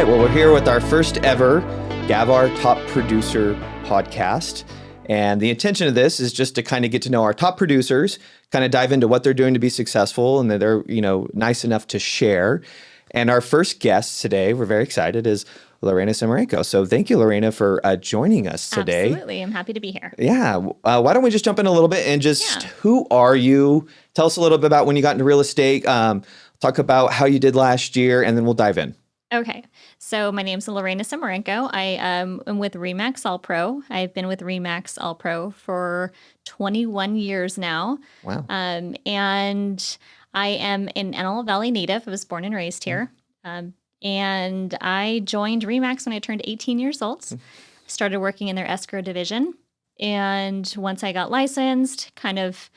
right. Well, we're here with our first ever Gavar Top Producer podcast. And the intention of this is just to kind of get to know our top producers, kind of dive into what they're doing to be successful and that they're, nice enough to share. And our first guest today, we're very excited, is Lorena Semerenko. So thank you, Lorena, for joining us today. Absolutely. I'm happy to be here. Yeah. Why don't we just jump in a little bit and just who are you? Tell us a little bit about when you got into real estate. Talk about how you did last year, and then we'll dive in. Okay. So my name's Lorena Semerenko. I am with RE/MAX All Pro. I've been with RE/MAX All Pro for 21 years now. Wow. And I am an Antelope Valley native. I was born and raised here. And I joined RE/MAX when I turned 18 years old. Started working in their escrow division. And once I got licensed, kind of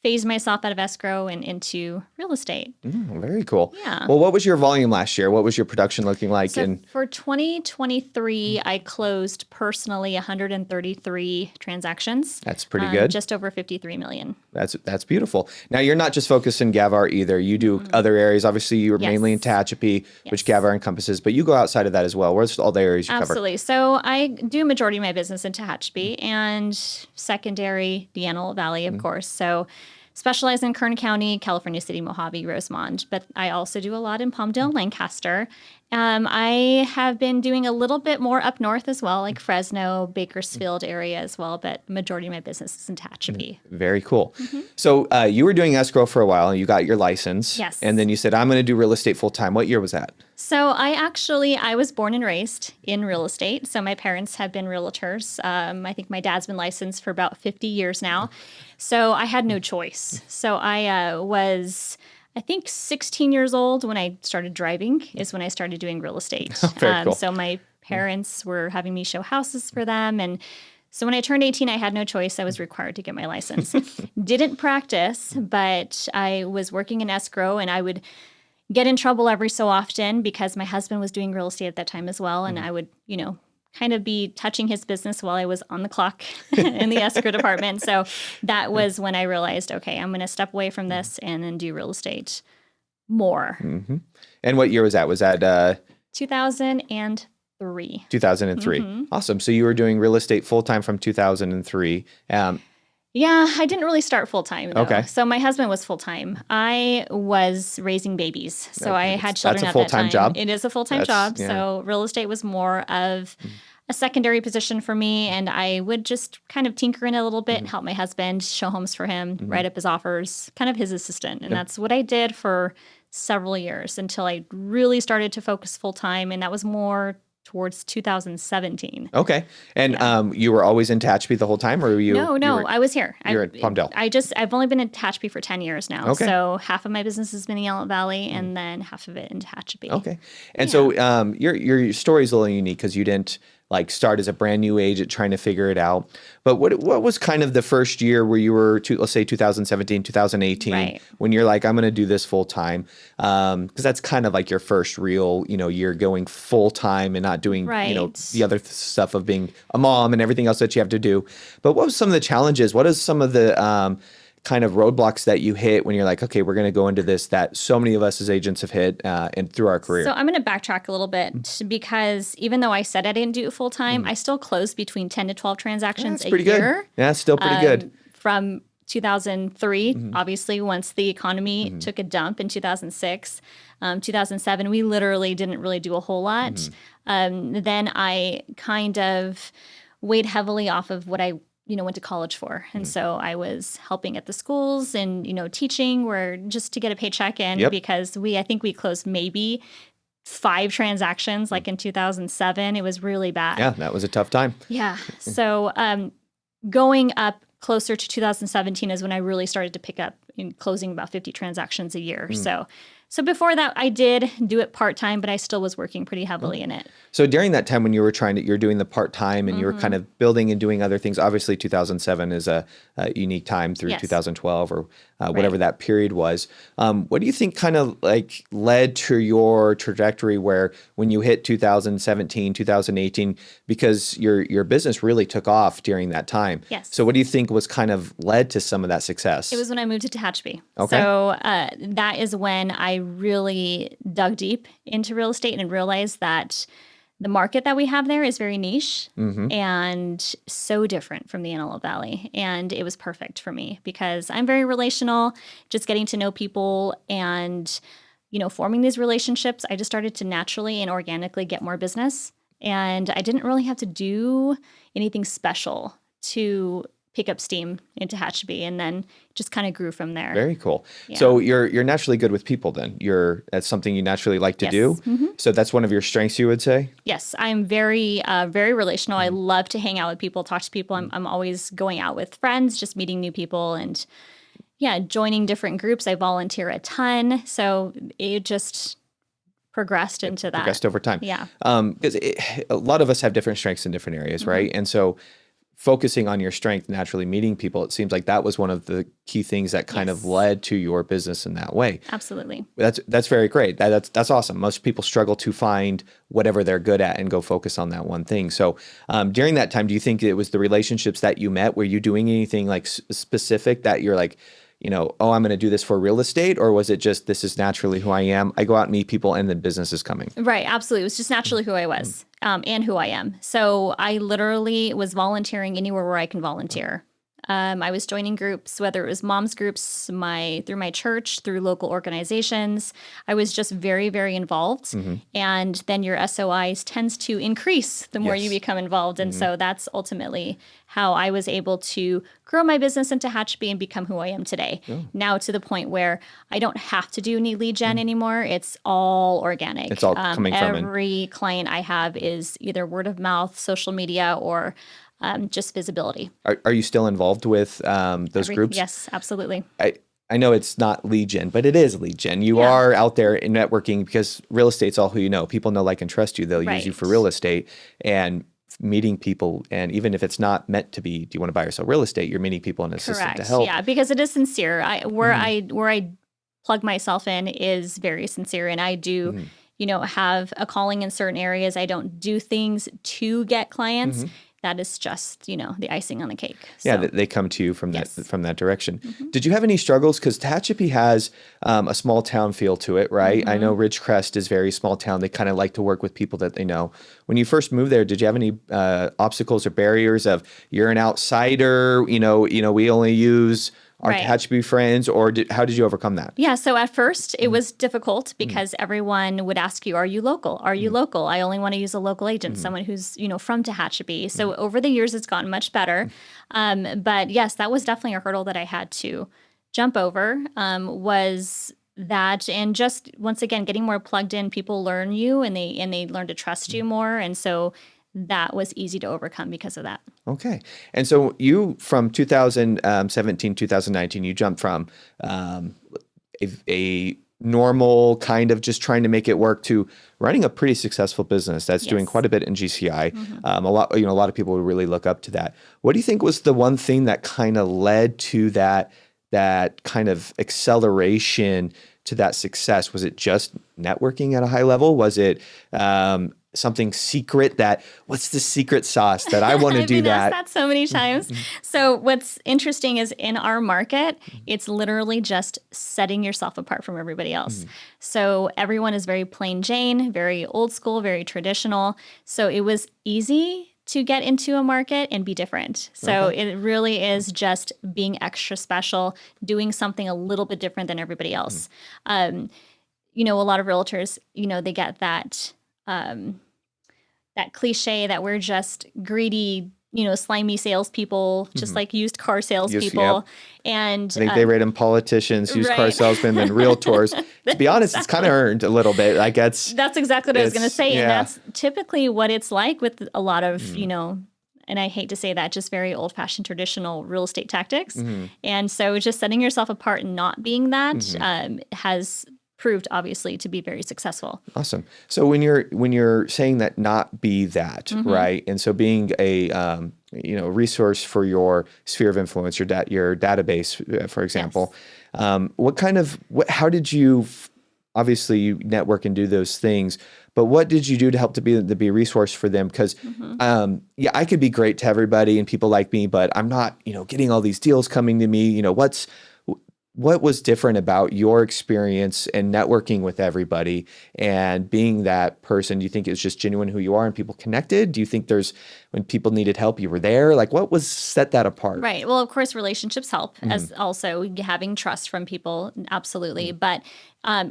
phased myself out of escrow and into real estate. Very cool. Yeah. Well, what was your volume last year? What was your production looking like? So for 2023, I closed personally 133 transactions. That's pretty good. Just over 53 million. That's beautiful. Now, you're not just focused in Gavar either. You do other areas. Obviously, you were mainly in Tehachapi, which Gavar encompasses, but you go outside of that as well. Where's all the areas you cover? Absolutely. So I do majority of my business in Tehachapi and secondary, the Antelope Valley, of course. So specialize in Kern County, California City, Mojave, Rosemont, but I also do a lot in Palmdale, Lancaster. I have been doing a little bit more up north as well, like Fresno, Bakersfield area as well, but majority of my business is in Tehachapi. Very cool. So you were doing escrow for a while, and you got your license. Yes. And then you said, I'm going to do real estate full time. What year was that? So I was born and raised in real estate. So my parents have been realtors. I think my dad's been licensed for about 50 years now. So I had no choice. So I was, I think, 16 years old when I started driving is when I started doing real estate. Very cool. So my parents were having me show houses for them. And so when I turned 18, I had no choice. I was required to get my license. Didn't practice, but I was working in escrow, and I would get in trouble every so often because my husband was doing real estate at that time as well. And I would, kind of be touching his business while I was on the clock in the escrow department. So that was when I realized, okay, I'm going to step away from this and then do real estate more. And what year was that? Was that 2003. 2003. Awesome. So you were doing real estate full time from 2003. Yeah, I didn't really start full time though. Okay. So my husband was full time. I was raising babies. So I had children at that time. That's a full-time job? It is a full-time job. Yeah. So real estate was more of a secondary position for me, and I would just kind of tinker in a little bit, help my husband, show homes for him, write up his offers, kind of his assistant. And that's what I did for several years until I really started to focus full time, and that was more towards 2017. Okay. And you were always in Tehachapi the whole time, or were you? No, I was here. You're at Palmdale. I've only been in Tehachapi for 10 years now. Okay. So half of my business has been in Antelope Valley, and then half of it in Tehachapi. Okay. And so your story is a little unique because you didn't start as a brand new agent trying to figure it out. But what was kind of the first year where you were, let's say 2017, 2018, when you're like, I'm going to do this full time? Because that's kind of like your first real, year going full time and not doing, the other stuff of being a mom and everything else that you have to do. But what was some of the challenges? What is some of the kind of roadblocks that you hit when you're like, okay, we're going to go into this that so many of us as agents have hit and through our career? So I'm going to backtrack a little bit because even though I said I didn't do it full time, I still closed between 10 to 12 transactions a year. Good. Yeah, still pretty good. From 2003, obviously, once the economy took a dump in 2006, 2007, we literally didn't really do a whole lot. Then I kind of weighed heavily off of what I went to college for. And so I was helping at the schools and, teaching where just to get a paycheck in because I think we closed maybe 5 transactions like in 2007. It was really bad. Yeah, that was a tough time. Yeah. So going up closer to 2017 is when I really started to pick up in closing about 50 transactions a year. So before that, I did do it part-time, but I still was working pretty heavily in it. So during that time when you were you're doing the part-time and you were kind of building and doing other things, obviously 2007 is a unique time through 2012 or whatever that period was. What do you think kind of led to your trajectory where when you hit 2017, 2018, because your business really took off during that time? Yes. So what do you think was kind of led to some of that success? It was when I moved to Tehachapi. Okay. So that is when I really dug deep into real estate and realized that the market that we have there is very niche and so different from the Antelope Valley. And it was perfect for me because I'm very relational, just getting to know people and, forming these relationships. I just started to naturally and organically get more business. And I didn't really have to do anything special to pick up steam into Tehachapi, and then just kind of grew from there. Very cool. Yeah. So you're naturally good with people then. That's something you naturally like to do. So that's one of your strengths, you would say? Yes, I'm very, very relational. I love to hang out with people, talk to people. I'm always going out with friends, just meeting new people and joining different groups. I volunteer a ton. So it just progressed into that. Progressed over time. Yeah. Because a lot of us have different strengths in different areas, right? And so focusing on your strength, naturally meeting people, it seems like that was one of the key things that kind of led to your business in that way. Absolutely. That's very great. That's awesome. Most people struggle to find whatever they're good at and go focus on that one thing. So during that time, do you think it was the relationships that you met? Were you doing anything like specific that you're like, oh, I'm going to do this for real estate? Or was it just, this is naturally who I am? I go out and meet people and then business is coming. Right. Absolutely. It was just naturally who I was and who I am. So I literally was volunteering anywhere where I can volunteer. I was joining groups, whether it was moms groups, through my church, through local organizations. I was just very, very involved. And then your SOIs tends to increase the more you become involved. And so that's ultimately how I was able to grow my business in Tehachapi and become who I am today. Now to the point where I don't have to do any lead gen anymore. It's all organic. It's all coming from every client I have is either word of mouth, social media, or just visibility. Are you still involved with those groups? Yes, absolutely. I know it's not lead gen, but it is lead gen. You are out there in networking because real estate's all who you know. People know, like, and trust you. They'll use you for real estate and meeting people. And even if it's not meant to be, do you want to buy or sell real estate? You're meeting people and assistant to help. Yeah, because it is sincere. Where I plug myself in is very sincere, and I do. Have a calling in certain areas. I don't do things to get clients. That is just, the icing on the cake. So. Yeah, they come to you from that direction. Did you have any struggles? Because Tehachapi has a small town feel to it, right? I know Ridgecrest is very small town. They kind of like to work with people that they know. When you first moved there, did you have any obstacles or barriers of you're an outsider? We only use our Tehachapi friends, or how did you overcome that? Yeah, so at first it was difficult because everyone would ask you, are you local? Are you local? I only want to use a local agent, someone who's, from Tehachapi. So over the years, it's gotten much better. But yes, that was definitely a hurdle that I had to jump over, was that, and just once again, getting more plugged in, people learn you and they learn to trust you more. And so that was easy to overcome because of that. Okay. And so you, from 2017, 2019, you jumped from a normal kind of just trying to make it work to running a pretty successsul business that's doing quite a bit in GCI. A lot of people would really look up to that. What do you think was the one thing that kind of led to that kind of acceleration to that success? Was it just networking at a high level? Was it something secret what's the secret sauce that I want to do that? I've been asked that so many times. So what's interesting is in our market, it's literally just setting yourself apart from everybody else. So everyone is very plain Jane, very old school, very traditional. So it was easy to get into a market and be different. So it really is just being extra special, doing something a little bit different than everybody else. A lot of realtors, they get that cliche that we're just greedy, slimy salespeople, just like used car salespeople. And I think they rate them politicians, used car salesmen, and realtors. To be honest, it's kind of earned a little bit. That's exactly what I was going to say. And that's typically what it's like with a lot of, and I hate to say that, just very old-fashioned traditional real estate tactics. And so just setting yourself apart and not being that has proved obviously to be very successful. Awesome. So when you're saying that, not be that, right? And so being a resource for your sphere of influence, your database, for example, how did you, obviously you network and do those things, but what did you do to help to be a resource for them? Because I could be great to everybody and people like me, but I'm not, getting all these deals coming to me. what was different about your experience and networking with everybody and being that person? Do you think it's just genuine who you are and people connected? Do you think when people needed help, you were there? Like, what was set that apart? Right. Well, of course, relationships help, as also having trust from people. Absolutely. But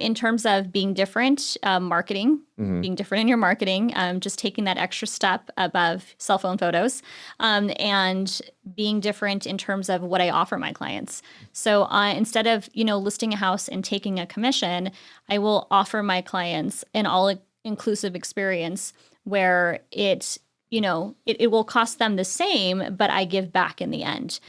in terms of being different, marketing, being different in your marketing, just taking that extra step above cell phone photos, and being different in terms of what I offer my clients. So instead of, listing a house and taking a commission, I will offer my clients an all-inclusive experience where it will cost them the same, but I give back in the end.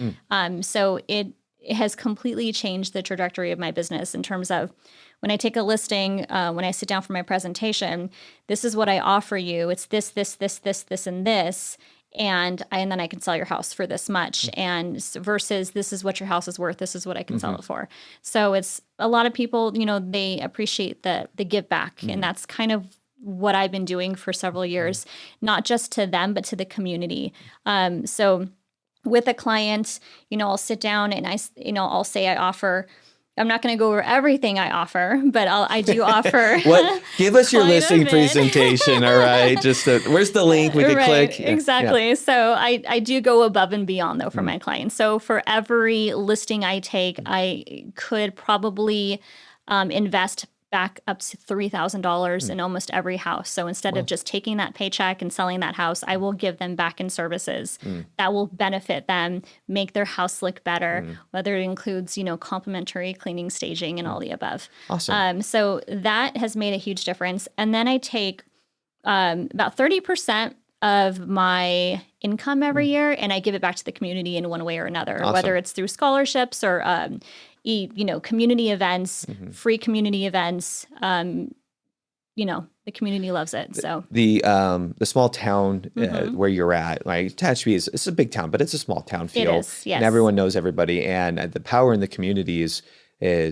So it has completely changed the trajectory of my business in terms of when I take a listing, when I sit down for my presentation, this is what I offer you. It's this, this, this, this, this, and this. And then I can sell your house for this much. And versus this is what your house is worth. This is what I can sell it for. So it's a lot of people, they appreciate the give back. And that's kind of what I've been doing for several years, not just to them, but to the community. So with a client, I'll sit down and I'll say I offer, I'm not going to go over everything I offer, but I do offer. Give us your listing presentation. All right. Just where's the link we could click? Exactly. Yeah. So I do go above and beyond though for my clients. So for every listing I take, I could probably invest back up to $3,000 in almost every house. So instead of just taking that paycheck and selling that house, I will give them back in services that will benefit them, make their house look better, whether it includes, complimentary cleaning, staging, and all the above. Awesome. So that has made a huge difference. And then I take about 30% of my income every year, and I give it back to the community in one way or another, whether it's through scholarships or community events, free community events. The community loves it. So the small town where you're at, like Tehachapi it's a big town, but it's a small town feel. It is, yes. And everyone knows everybody, and the power in the community is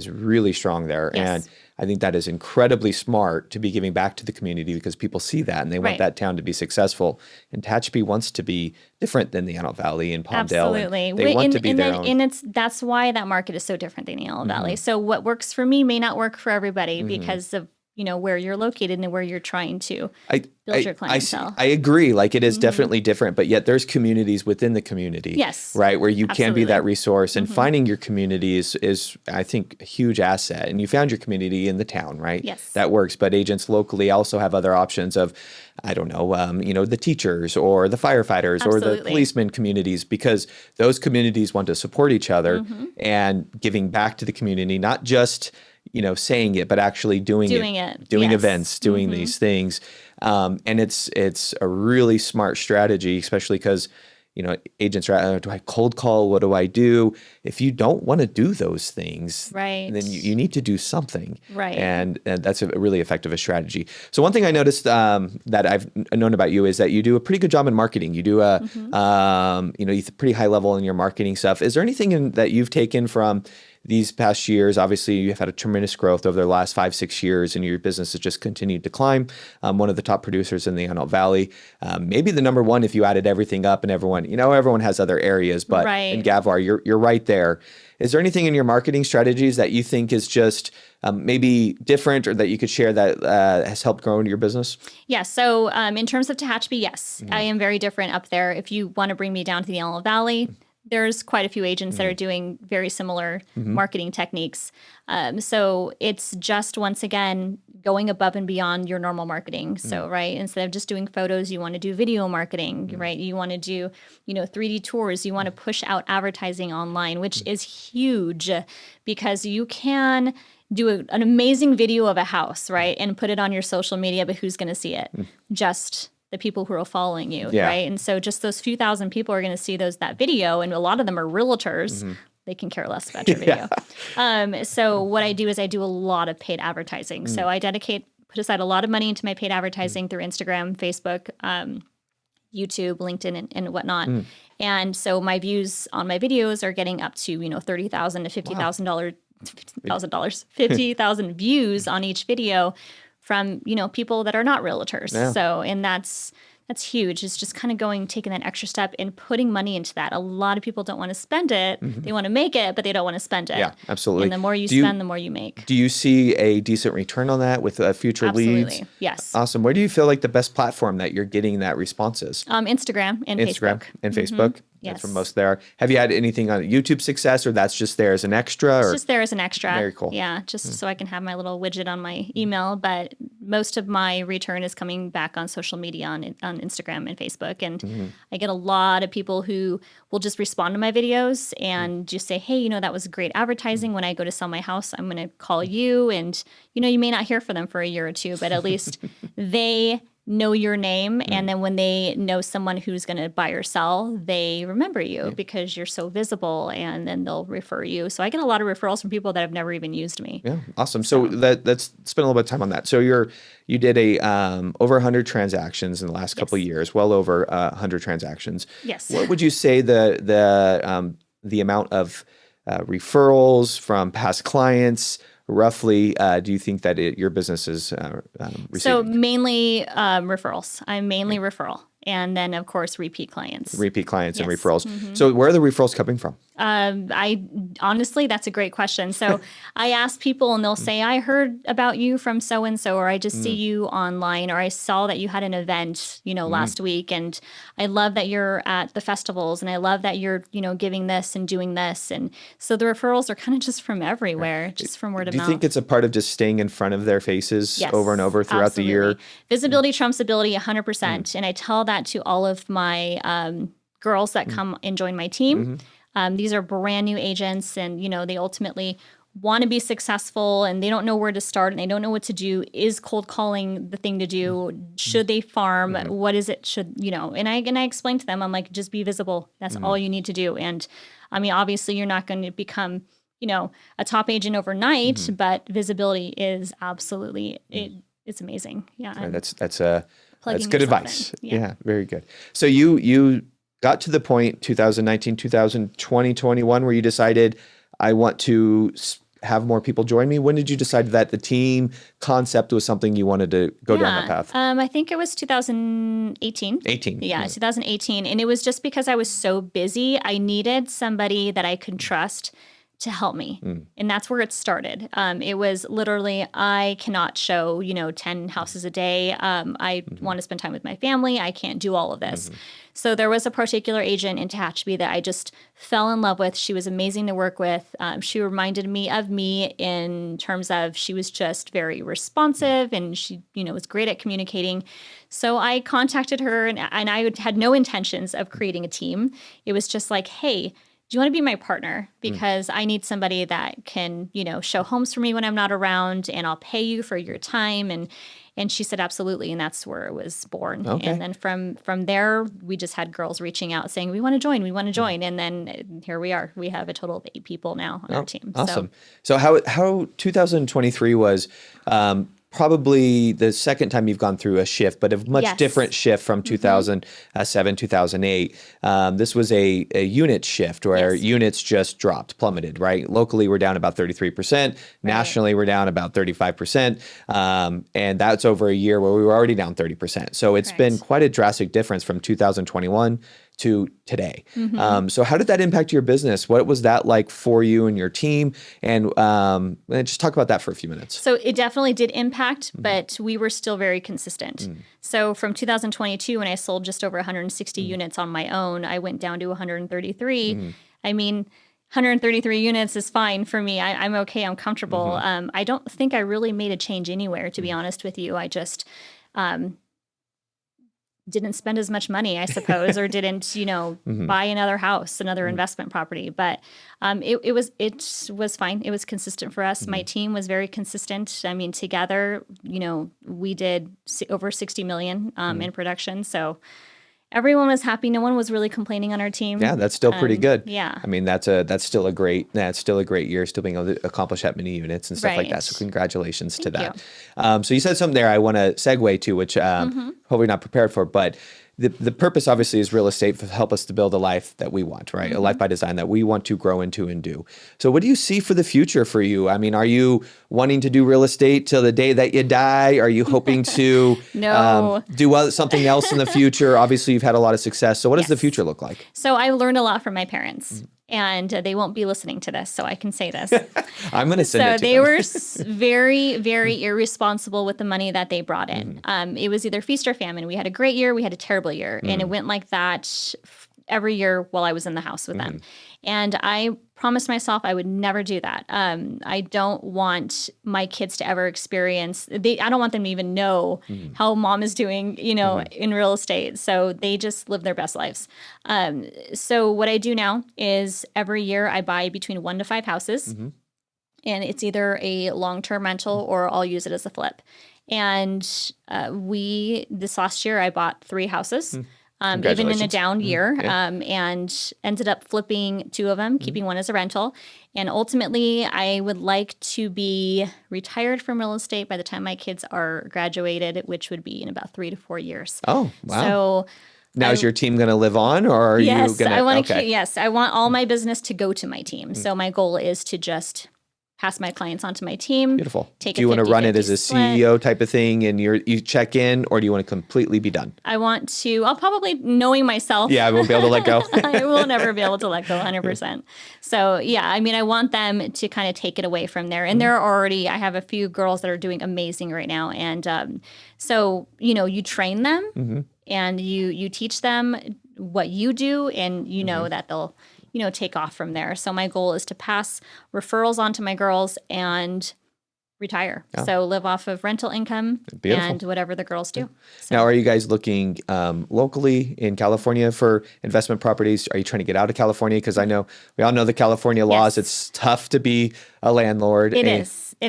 really strong there. Yes. And I think that is incredibly smart to be giving back to the community because people see that and they want that town to be successful. And Tehachapi wants to be different than the Antelope Valley and Palmdale. Absolutely. They want to be their own. And that's why that market is so different than the Antelope Valley. So what works for me may not work for everybody because of where you're located and where you're trying to build your clientele. I agree. Like it is definitely different, but yet there's communities within the community. Yes. Right. Where you can be that resource, and finding your community is, I think, a huge asset. And you found your community in the town, right? Yes. That works. But agents locally also have other options of, I don't know, the teachers or the firefighters or the policemen communities, because those communities want to support each other and giving back to the community, not just saying it, but actually doing it, doing events, doing these things. And it's a really smart strategy, especially because, agents are, do I cold call? What do I do? If you don't want to do those things, right, then you need to do something. Right. And that's a really effective strategy. So one thing I noticed that I've known about you is that you do a pretty good job in marketing. You do you're pretty high level in your marketing stuff. Is there anything that you've taken from these past years? Obviously, you've had a tremendous growth over the last 5-6 years, and your business has just continued to climb. One of the top producers in the Antelope Valley, maybe the number one if you added everything up. And everyone has other areas, but in Gavar, you're right there. Is there anything in your marketing strategies that you think is just maybe different, or that you could share that has helped grow your business? Yeah. So in terms of Tehachapi, yes, I am very different up there. If you want to bring me down to the Antelope Valley, there's quite a few agents that are doing very similar marketing techniques. So it's just, once again, going above and beyond your normal marketing. So, right, instead of just doing photos, you want to do video marketing, right? You want to do, 3D tours. You want to push out advertising online, which is huge, because you can do an amazing video of a house, right, and put it on your social media, but who's going to see it? Just the people who are following you, right? And so just those few thousand people are going to see that video, and a lot of them are realtors. They can care less about your video. So what I do is I do a lot of paid advertising. So I put aside a lot of money into my paid advertising through Instagram, Facebook, YouTube, LinkedIn, and whatnot. And so my views on my videos are getting up to, $30,000 to $50,000 views on each video from, people that are not realtors. Yeah. So, and that's that's huge. It's just kind of taking that extra step and putting money into that. A lot of people don't want to spend it. They want to make it, but they don't want to spend it. Yeah, absolutely. And the more you spend, the more you make. Do you see a decent return on that with future leads? Absolutely. Yes. Awesome. Where do you feel like the best platform that you're getting that response is? Instagram and Facebook. And Facebook. Yes. That's where most there. Have you had anything on YouTube success, or that's just there as an extra? It's just there as an extra. Very cool. Yeah, just so I can have my little widget on my email. But most of my return is coming back on social media on Instagram and Facebook. And I get a lot of people who will just respond to my videos and just say, hey, that was great advertising. When I go to sell my house, I'm going to call you. And, you may not hear from them for a year or two, but at least they know your name. And then when they know someone who's going to buy or sell, they remember you because you're so visible, and then they'll refer you. So I get a lot of referrals from people that have never even used me. Yeah. Awesome. So let's spend a little bit of time on that. So you did over 100 transactions in the last couple of years, well over 100 transactions. Yes. What would you say the amount of referrals from past clients roughly do you think that your business is receiving? So mainly referrals. I'm mainly referral. And then, of course, repeat clients. Repeat clients and referrals. So where are the referrals coming from? I honestly, that's a great question. So I ask people and they'll say, I heard about you from so-and-so, or I just see you online, or I saw that you had an event, last week. And I love that you're at the festivals, and I love that you're, giving this and doing this. And so the referrals are kind of just from everywhere, just from word of mouth. Do you think it's a part of just staying in front of their faces over and over throughout the year? Visibility trumps ability 100%. And I tell that to all of my girls that come and join my team. These are brand new agents, and they ultimately want to be successful, and they don't know where to start, and they don't know what to do. Is cold calling the thing to do? Should they farm? What is it? And I explain to them, I'm like, just be visible. That's all you need to do. And I mean, obviously, you're not going to become a top agent overnight, but visibility is absolutely it's amazing. Yeah, that's good advice. Yeah, very good. So you got to the point 2019, 2020, 21 where you decided I want to have more people join me. When did you decide that the team concept was something you wanted to go down that path? I think it was 2018. 18. Yeah, 2018. And it was just because I was so busy. I needed somebody that I could trust to help me. And that's where it started. It was literally, I cannot show, 10 houses a day. I want to spend time with my family. I can't do all of this. So there was a particular agent in Tehachapi that I just fell in love with. She was amazing to work with. She reminded me of me in terms of she was just very responsive, and she, was great at communicating. So I contacted her, and I had no intentions of creating a team. It was just like, hey, do you want to be my partner? Because I need somebody that can, show homes for me when I'm not around, and I'll pay you for your time. And she said, absolutely. And that's where it was born. Okay. And then from there, we just had girls reaching out saying, we want to join. And then here we are. We have a total of 8 people now on our team. Awesome. So how 2023 was, probably the second time you've gone through a shift, but a much different shift from 2007, 2008. This was a unit shift where units just plummeted, right? Locally, we're down about 33%. Nationally, we're down about 35%. And that's over a year where we were already down 30%. So it's been quite a drastic difference from 2021 to today. So how did that impact your business? What was that like for you and your team? And just talk about that for a few minutes. So it definitely did impact, but we were still very consistent. So from 2022, when I sold just over 160 units on my own, I went down to 133. I mean, 133 units is fine for me. I'm okay. I'm comfortable. I don't think I really made a change anywhere, to be honest with you. I just didn't spend as much money, I suppose, or didn't, buy another house, another investment property. But it was fine. It was consistent for us. My team was very consistent. I mean, together, we did over 60 million in production. So everyone was happy. No one was really complaining on our team. Yeah, that's still pretty good. Yeah. I mean, that's still a great year, still being able to accomplish that many units and stuff like that. So congratulations to that. So you said something there I want to segue to, which hopefully not prepared for, but the purpose obviously is real estate to help us to build a life that we want, right? A life by design that we want to grow into and do. So what do you see for the future for you? I mean, are you wanting to do real estate till the day that you die? Are you hoping to No. do something else in the future? Obviously, you've had a lot of success. So what does the future look like? So I learned a lot from my parents. And they won't be listening to this, so I can say this. I'm going to send it to them. So they were very, very irresponsible with the money that they brought in. It was either feast or famine. We had a great year, we had a terrible year. And it went like that every year while I was in the house with them. And I promised myself I would never do that. I don't want my kids to ever experience, I don't want them to even know how mom is doing, in real estate. So they just live their best lives. So what I do now is every year I buy between 1 to 5 houses. And it's either a long-term rental or I'll use it as a flip. And this last year I bought 3 houses. Even in a down year, and ended up flipping 2 of them, keeping 1 as a rental. And ultimately, I would like to be retired from real estate by the time my kids are graduated, which would be in about 3 to 4 years. Oh, wow. So now, is your team going to live on, or are you going to? I want to. Yes, I want all my business to go to my team. So my goal is to just pass my clients onto my team. Beautiful. Do you want to run it as a CEO type of thing and you check in, or do you want to completely be done? I'll probably, knowing myself. Yeah, I won't be able to let go. I will never be able to let go 100%. So yeah, I mean, I want them to kind of take it away from there. And I have a few girls that are doing amazing right now. And so, you train them and you teach them what you do, and you know that they'll take off from there. So my goal is to pass referrals on to my girls and retire. Yeah. So live off of rental income and whatever the girls do. So. Now, are you guys looking locally in California for investment properties? Are you trying to get out of California? Because we all know the California laws. Yes. It's tough to be a landlord. It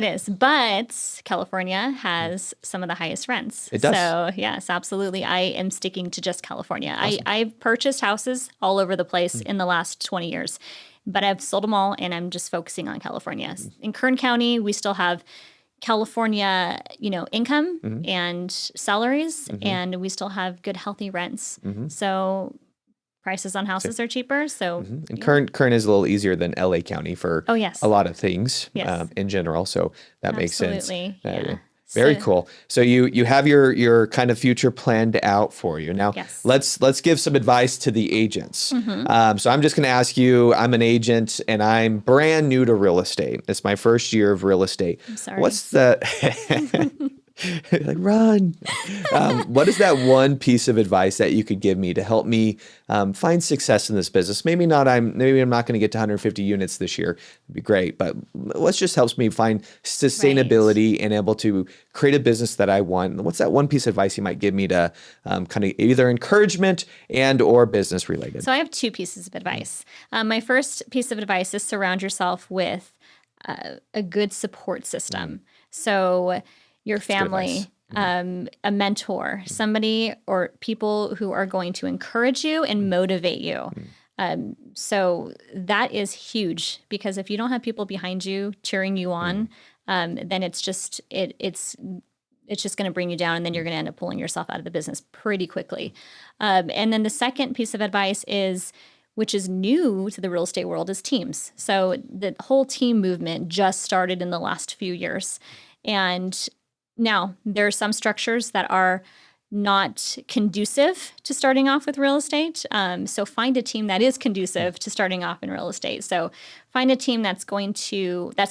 is. But California has some of the highest rents. It does. So yes, absolutely. I am sticking to just California. Awesome. I've purchased houses all over the place in the last 20 years. But I've sold them all, and I'm just focusing on California. In Kern County, we still have California, income and salaries, and we still have good, healthy rents. So prices on houses are cheaper. So and Kern is a little easier than LA County for a lot of things in general. So that makes sense. Yeah. Very cool. So you have your kind of future planned out for you. Now, let's give some advice to the agents. So I'm just going to ask you, I'm an agent and I'm brand new to real estate. It's my first year of real estate. I'm sorry. What's the like run? What is that one piece of advice that you could give me to help me find success in this business? Maybe I'm not going to get to 150 units this year. It'd be great, but what just helps me find sustainability and able to create a business that I want? What's that one piece of advice you might give me to kind of either encouragement and or business related? So I have 2 pieces of advice. My first piece of advice is surround yourself with a good support system. So your family, a mentor, somebody or people who are going to encourage you and motivate you. So that is huge, because if you don't have people behind you cheering you on, then it's just it's just going to bring you down, and then you're going to end up pulling yourself out of the business pretty quickly. And then the second piece of advice which is new to the real estate world, is teams. So the whole team movement just started in the last few years. And now, there are some structures that are not conducive to starting off with real estate. So find a team that is conducive to starting off in real estate. So find a team that's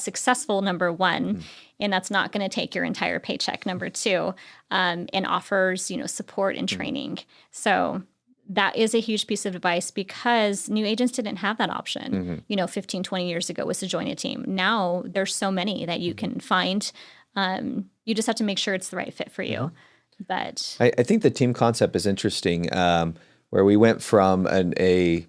successful, number 1, and that's not going to take your entire paycheck, number 2, and offers, support and training. So that is a huge piece of advice, because new agents didn't have that option. 15, 20 years ago was to join a team. Now there's so many that you can find. You just have to make sure it's the right fit for you. But I think the team concept is interesting, where we went from a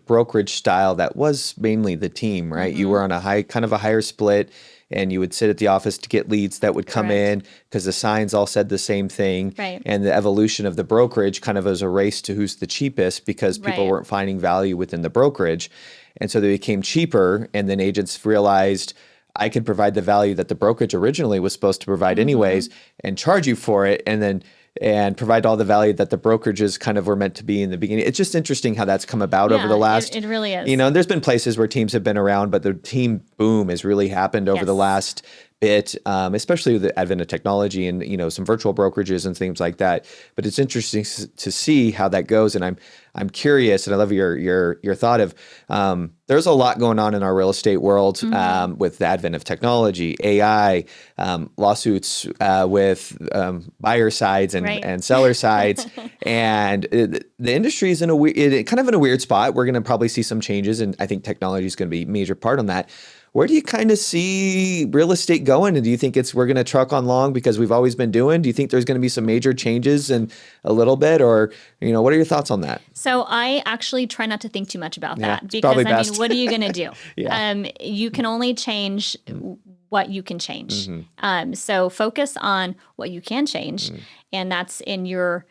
brokerage style that was mainly the team, right? You were on a higher split, and you would sit at the office to get leads that would come in because the signs all said the same thing. Right. And the evolution of the brokerage kind of was a race to who's the cheapest, because people weren't finding value within the brokerage. And so they became cheaper, and then agents realized, I could provide the value that the brokerage originally was supposed to provide anyways and charge you for it. And then and provide all the value that the brokerages kind of were meant to be in the beginning. It's just interesting how that's come about over the last. It really is. There's been places where teams have been around, but the team boom has really happened over the last bit, especially with the advent of technology and some virtual brokerages and things like that. But it's interesting to see how that goes, and I'm curious, and I love your thought of there's a lot going on in our real estate world with the advent of technology, AI, lawsuits with buyer sides and seller sides, and the industry is kind of in a weird spot. We're going to probably see some changes, and I think technology is going to be a major part on that. Where do you kind of see real estate going? And do you think we're going to truck on long because we've always been doing? Do you think there's going to be some major changes in a little bit, or what are your thoughts on that? So I actually try not to think too much about that because what are you going to do? You can only change what you can change. So focus on what you can change, and that's in your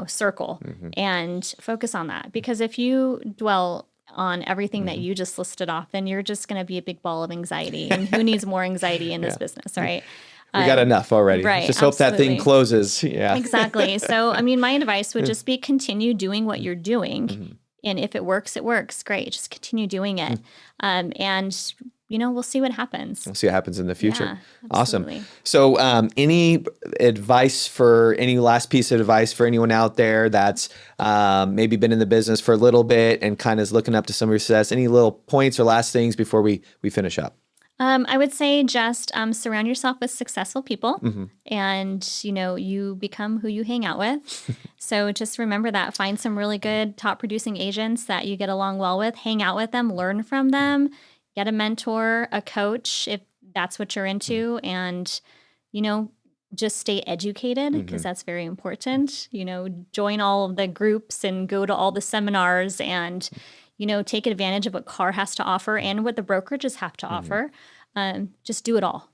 circle, and focus on that, because if you dwell on everything that you just listed off, then you're just going to be a big ball of anxiety. And who needs more anxiety in this business, right? We got enough already. Right. Just hope that thing closes. Yeah. Exactly. So, my advice would just be continue doing what you're doing. And if it works, it works. Great. Just continue doing it. And we'll see what happens. We'll see what happens in the future. Yeah, awesome. So any last piece of advice for anyone out there that's maybe been in the business for a little bit and kind of is looking up to some of your success? Any little points or last things before we finish up? I would say just surround yourself with successful people, and you become who you hang out with. So just remember that. Find some really good top producing agents that you get along well with. Hang out with them, learn from them. Get a mentor, a coach, if that's what you're into, and, just stay educated, because that's very important. Join all of the groups and go to all the seminars, and, take advantage of what CAR has to offer and what the brokerages have to offer. Just do it all.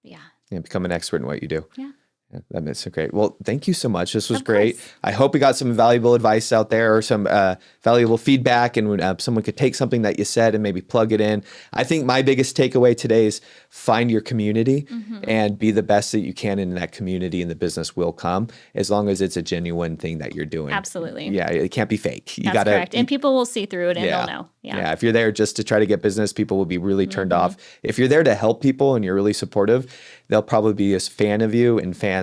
Yeah. And become an expert in what you do. Yeah. Yeah, that makes it great. Well, thank you so much. This was Of great. course. I hope we got some valuable advice out there, or some valuable feedback, and someone could take something that you said and maybe plug it in. I think my biggest takeaway today is find your community and be the best that you can in that community, and the business will come, as long as it's a genuine thing that you're doing. Absolutely. Yeah, it can't be fake. That's correct. And people will see through it, and they'll know. Yeah, if you're there just to try to get business, people will be really turned off. If you're there to help people and you're really supportive, they'll probably be a fan of you, and fans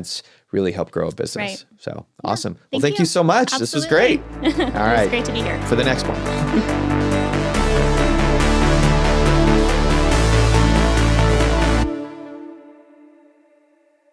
really help grow a business. Right. So awesome. Thank Well, thank you so much. Absolutely. This was great. All right. It was great to be here. For the next one.